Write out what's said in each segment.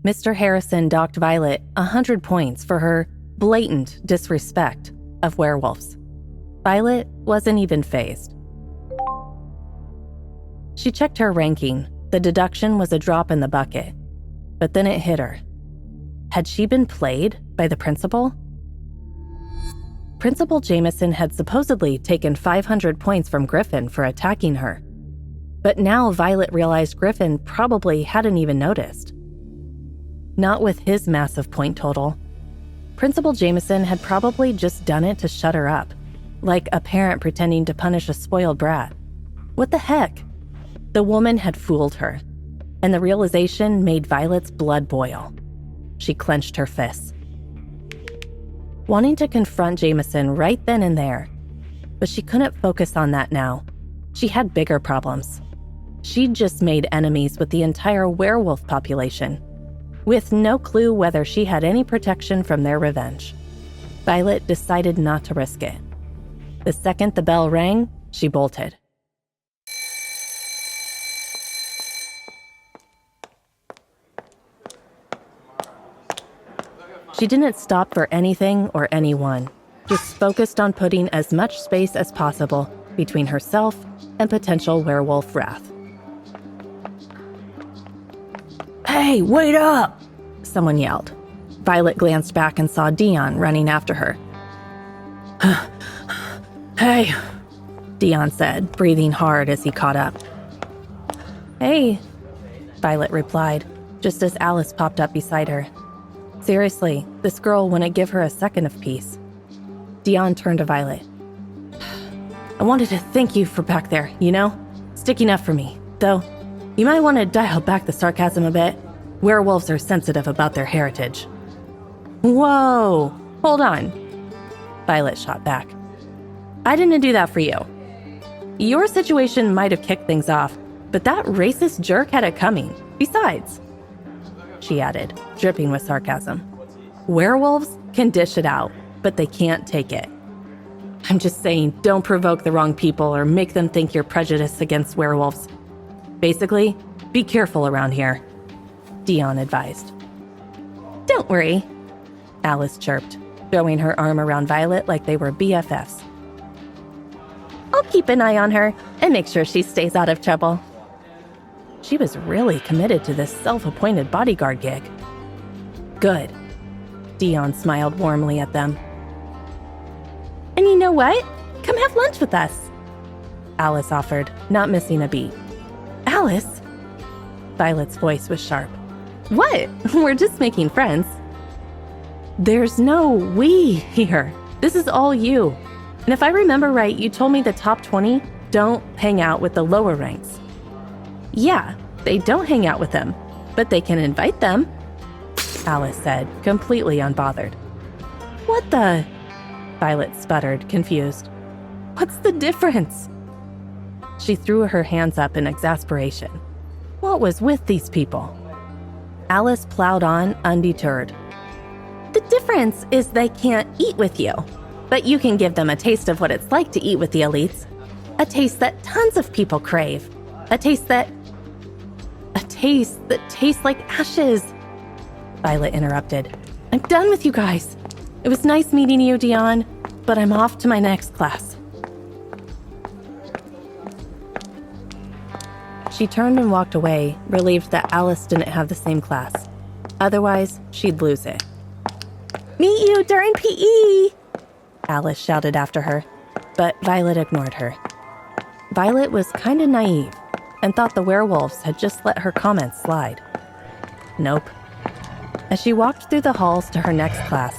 Mr. Harrison docked Violet 100 points for her blatant disrespect of werewolves. Violet wasn't even fazed. She checked her ranking. The deduction was a drop in the bucket. But then it hit her. Had she been played by the principal? Principal Jameson had supposedly taken 500 points from Griffin for attacking her. But now Violet realized Griffin probably hadn't even noticed. Not with his massive point total. Principal Jameson had probably just done it to shut her up, like a parent pretending to punish a spoiled brat. What the heck? The woman had fooled her, and the realization made Violet's blood boil. She clenched her fists, wanting to confront Jameson right then and there. But she couldn't focus on that now. She had bigger problems. She'd just made enemies with the entire werewolf population, with no clue whether she had any protection from their revenge. Violet decided not to risk it. The second the bell rang, she bolted. She didn't stop for anything or anyone, just focused on putting as much space as possible between herself and potential werewolf wrath. "Hey, wait up!" someone yelled. Violet glanced back and saw Dion running after her. "Hey," Dion said, breathing hard as he caught up. "Hey," Violet replied, just as Alice popped up beside her. Seriously, this girl wouldn't give her a second of peace. Dion turned to Violet. "I wanted to thank you for back there, sticking up for me. Though, you might want to dial back the sarcasm a bit. Werewolves are sensitive about their heritage." "Whoa, hold on," Violet shot back. "I didn't do that for you. Your situation might have kicked things off, but that racist jerk had it coming. Besides," she added, dripping with sarcasm, "werewolves can dish it out, but they can't take it. I'm just saying, don't provoke the wrong people or make them think you're prejudiced against werewolves. Basically, be careful around here," Dion advised. "Don't worry," Alice chirped, throwing her arm around Violet like they were BFFs. "I'll keep an eye on her and make sure she stays out of trouble." She was really committed to this self-appointed bodyguard gig. "Good." Dion smiled warmly at them. "And you know what? Come have lunch with us," Alice offered, not missing a beat. "Alice?" Violet's voice was sharp. "What? We're just making friends." "There's no we here. This is all you. And if I remember right, you told me the top 20 don't hang out with the lower ranks." "Yeah, they don't hang out with them, but they can invite them," Alice said, completely unbothered. "What the?" Violet sputtered, confused. "What's the difference?" She threw her hands up in exasperation. What was with these people? Alice plowed on, undeterred. "The difference is they can't eat with you, but you can give them a taste of what it's like to eat with the elites. A taste that tons of people crave. A taste that tastes like ashes." Violet interrupted. "I'm done with you guys. It was nice meeting you, Dion, but I'm off to my next class." She turned and walked away, relieved that Alice didn't have the same class. Otherwise, she'd lose it. "Meet you during PE!" Alice shouted after her, but Violet ignored her. Violet was kind of naive and thought the werewolves had just let her comments slide. Nope. As she walked through the halls to her next class,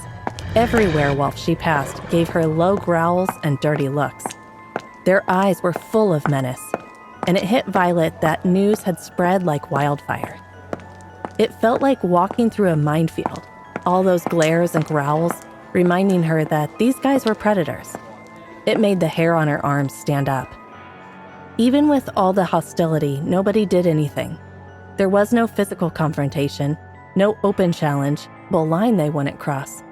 every werewolf she passed gave her low growls and dirty looks. Their eyes were full of menace, and it hit Violet that news had spread like wildfire. It felt like walking through a minefield, all those glares and growls reminding her that these guys were predators. It made the hair on her arms stand up. Even with all the hostility, nobody did anything. There was no physical confrontation, no open challenge, no line they wouldn't cross.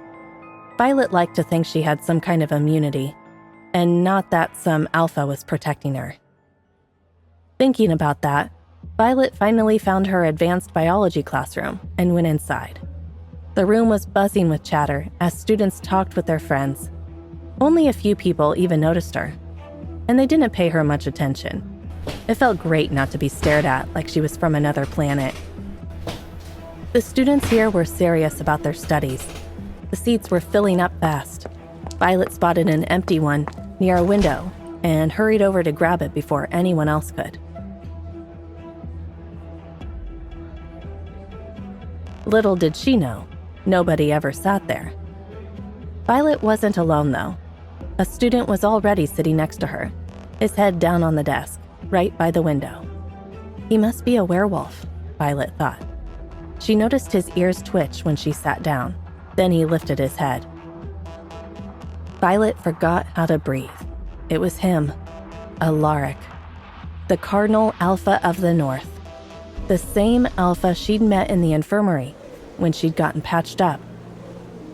Violet liked to think she had some kind of immunity, and not that some alpha was protecting her. Thinking about that, Violet finally found her advanced biology classroom and went inside. The room was buzzing with chatter as students talked with their friends. Only a few people even noticed her, and they didn't pay her much attention. It felt great not to be stared at like she was from another planet. The students here were serious about their studies. The seats were filling up fast. Violet spotted an empty one near a window and hurried over to grab it before anyone else could. Little did she know, nobody ever sat there. Violet wasn't alone, though. A student was already sitting next to her, his head down on the desk, right by the window. He must be a werewolf, Violet thought. She noticed his ears twitch when she sat down. Then he lifted his head. Violet forgot how to breathe. It was him, Alaric, the Cardinal Alpha of the North. The same Alpha she'd met in the infirmary when she'd gotten patched up.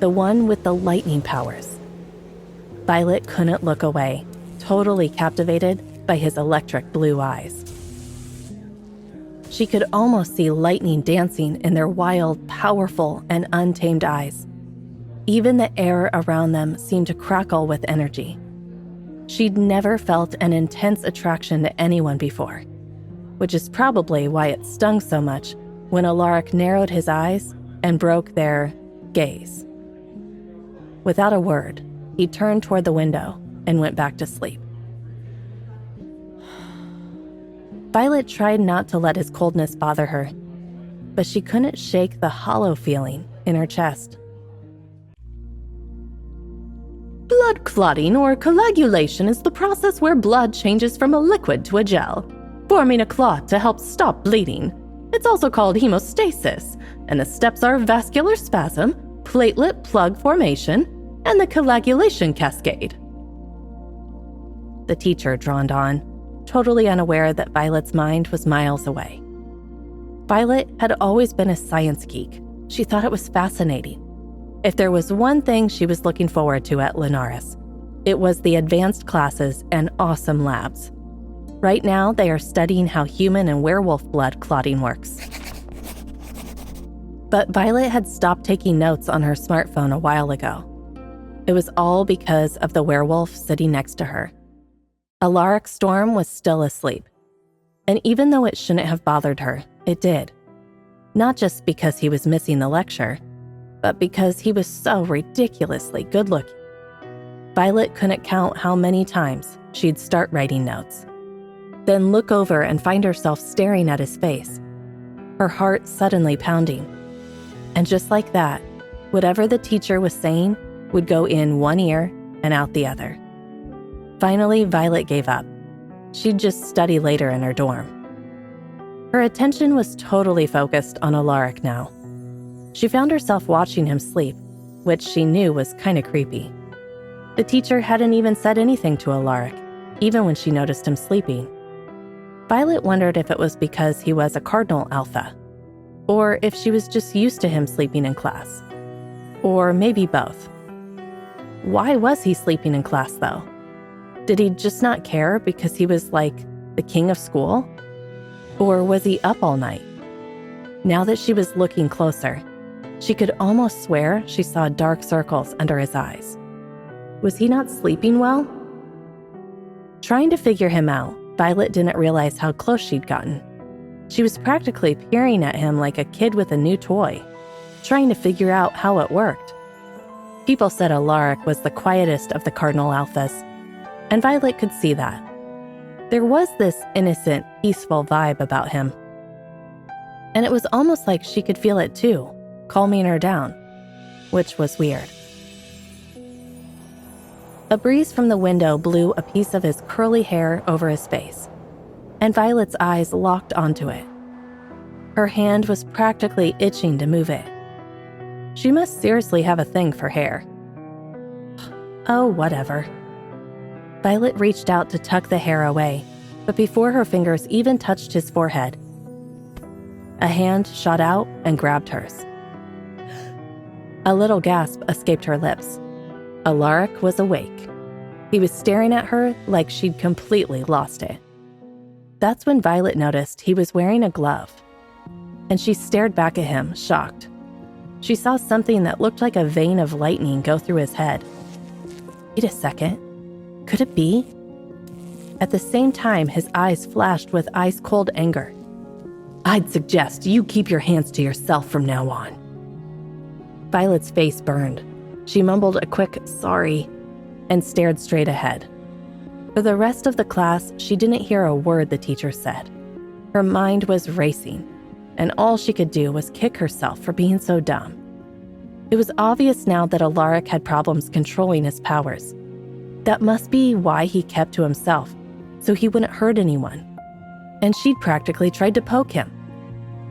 The one with the lightning powers. Violet couldn't look away, totally captivated by his electric blue eyes. She could almost see lightning dancing in their wild, powerful, and untamed eyes. Even the air around them seemed to crackle with energy. She'd never felt an intense attraction to anyone before, which is probably why it stung so much when Alaric narrowed his eyes and broke their gaze. Without a word, he turned toward the window and went back to sleep. Violet tried not to let his coldness bother her, but she couldn't shake the hollow feeling in her chest. Blood clotting or coagulation is the process where blood changes from a liquid to a gel, forming a clot to help stop bleeding. It's also called hemostasis, and the steps are vascular spasm, platelet plug formation, and the coagulation cascade. The teacher droned on, totally unaware that Violet's mind was miles away. Violet had always been a science geek. She thought it was fascinating. If there was one thing she was looking forward to at Lunaris, it was the advanced classes and awesome labs. Right now, they are studying how human and werewolf blood clotting works. But Violet had stopped taking notes on her smartphone a while ago. It was all because of the werewolf sitting next to her. Alaric Storm was still asleep. And even though it shouldn't have bothered her, it did. Not just because he was missing the lecture, but because he was so ridiculously good-looking. Violet couldn't count how many times she'd start writing notes, then look over and find herself staring at his face, her heart suddenly pounding. And just like that, whatever the teacher was saying would go in one ear and out the other. Finally, Violet gave up. She'd just study later in her dorm. Her attention was totally focused on Alaric now. She found herself watching him sleep, which she knew was kind of creepy. The teacher hadn't even said anything to Alaric, even when she noticed him sleeping. Violet wondered if it was because he was a Cardinal Alpha, or if she was just used to him sleeping in class, or maybe both. Why was he sleeping in class, though? Did he just not care because he was like the king of school? Or was he up all night? Now that she was looking closer, she could almost swear she saw dark circles under his eyes. Was he not sleeping well? Trying to figure him out, Violet didn't realize how close she'd gotten. She was practically peering at him like a kid with a new toy, trying to figure out how it worked. People said Alaric was the quietest of the Cardinal Alphas, and Violet could see that. There was this innocent, peaceful vibe about him. And it was almost like she could feel it too, calming her down, which was weird. A breeze from the window blew a piece of his curly hair over his face, and Violet's eyes locked onto it. Her hand was practically itching to move it. She must seriously have a thing for hair. Oh, whatever. Violet reached out to tuck the hair away, but before her fingers even touched his forehead, a hand shot out and grabbed hers. A little gasp escaped her lips. Alaric was awake. He was staring at her like she'd completely lost it. That's when Violet noticed he was wearing a glove, and she stared back at him, shocked. She saw something that looked like a vein of lightning go through his head. Wait a second. Could it be? At the same time, his eyes flashed with ice-cold anger. I'd suggest you keep your hands to yourself from now on. Violet's face burned. She mumbled a quick sorry and stared straight ahead. For the rest of the class, she didn't hear a word the teacher said. Her mind was racing, and all she could do was kick herself for being so dumb. It was obvious now that Alaric had problems controlling his powers. That must be why he kept to himself, so he wouldn't hurt anyone. And she'd practically tried to poke him.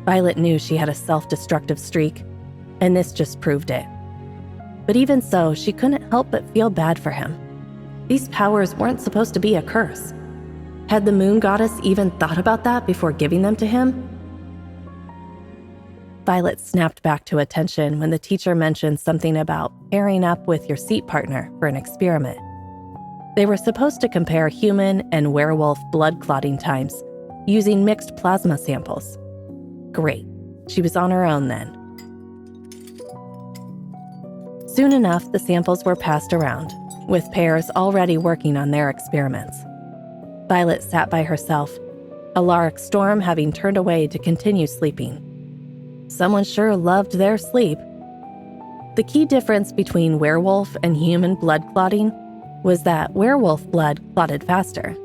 Violet knew she had a self-destructive streak, and this just proved it. But even so, she couldn't help but feel bad for him. These powers weren't supposed to be a curse. Had the moon goddess even thought about that before giving them to him? Violet snapped back to attention when the teacher mentioned something about pairing up with your seat partner for an experiment. They were supposed to compare human and werewolf blood clotting times using mixed plasma samples. Great. She was on her own then. Soon enough, the samples were passed around, with pairs already working on their experiments. Violet sat by herself, Alaric Storm having turned away to continue sleeping. Someone sure loved their sleep. The key difference between werewolf and human blood clotting was that werewolf blood clotted faster.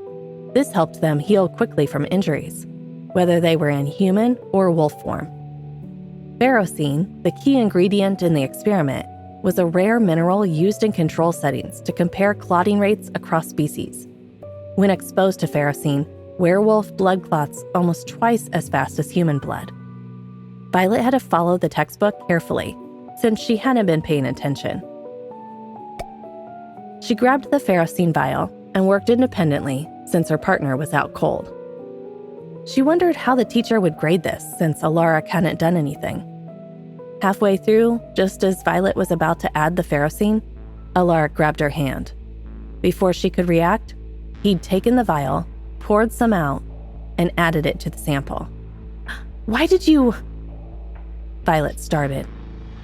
This helped them heal quickly from injuries, whether they were in human or wolf form. Ferrocene, the key ingredient in the experiment, was a rare mineral used in control settings to compare clotting rates across species. When exposed to ferrocene, werewolf blood clots almost twice as fast as human blood. Violet had to follow the textbook carefully, since she hadn't been paying attention. She grabbed the ferrocene vial and worked independently since her partner was out cold. She wondered how the teacher would grade this since Alaric hadn't done anything. Halfway through, just as Violet was about to add the ferrocene, Alaric grabbed her hand. Before she could react, he'd taken the vial, poured some out, and added it to the sample. Why did you... Violet started,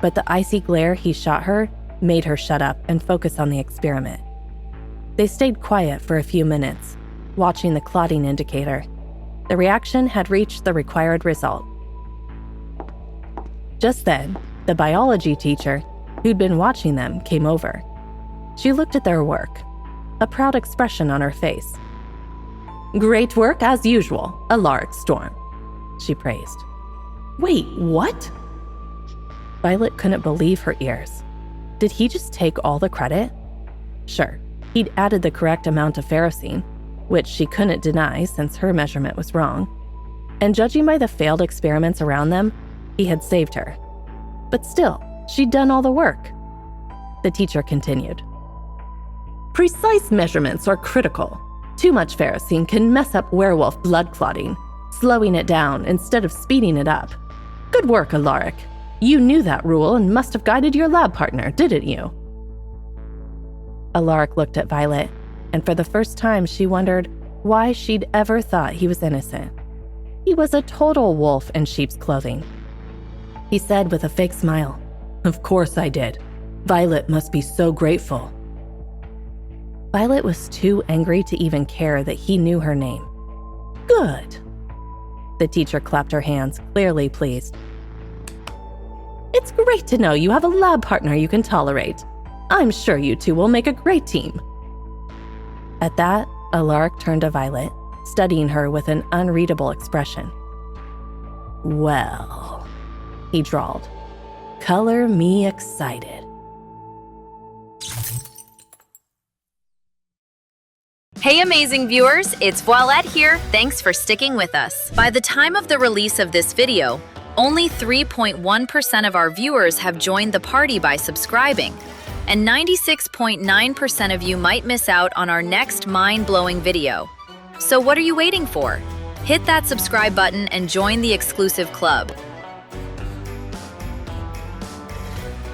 but the icy glare he shot her made her shut up and focus on the experiment. They stayed quiet for a few minutes, watching the clotting indicator. The reaction had reached the required result. Just then, the biology teacher, who'd been watching them, came over. She looked at their work, a proud expression on her face. "Great work as usual, Alaric Storm," she praised. "Wait, what?" Violet couldn't believe her ears. Did he just take all the credit? Sure, he'd added the correct amount of ferrocene, which she couldn't deny since her measurement was wrong. And judging by the failed experiments around them, he had saved her. But still, she'd done all the work. The teacher continued. "Precise measurements are critical. Too much ferrocene can mess up werewolf blood clotting, slowing it down instead of speeding it up. Good work, Alaric. You knew that rule and must have guided your lab partner, didn't you?" Alaric looked at Violet, and for the first time she wondered why she'd ever thought he was innocent. He was a total wolf in sheep's clothing. He said with a fake smile, "Of course I did. Violet must be so grateful." Violet was too angry to even care that he knew her name. "Good." The teacher clapped her hands, clearly pleased. "It's great to know you have a lab partner you can tolerate. I'm sure you two will make a great team." At that, Alaric turned to Violet, studying her with an unreadable expression. "Well," he drawled, "color me excited." Hey amazing viewers, it's Voilette here. Thanks for sticking with us. By the time of the release of this video, only 3.1% of our viewers have joined the party by subscribing, and 96.9% of you might miss out on our next mind-blowing video. So what are you waiting for? Hit that subscribe button and join the exclusive club.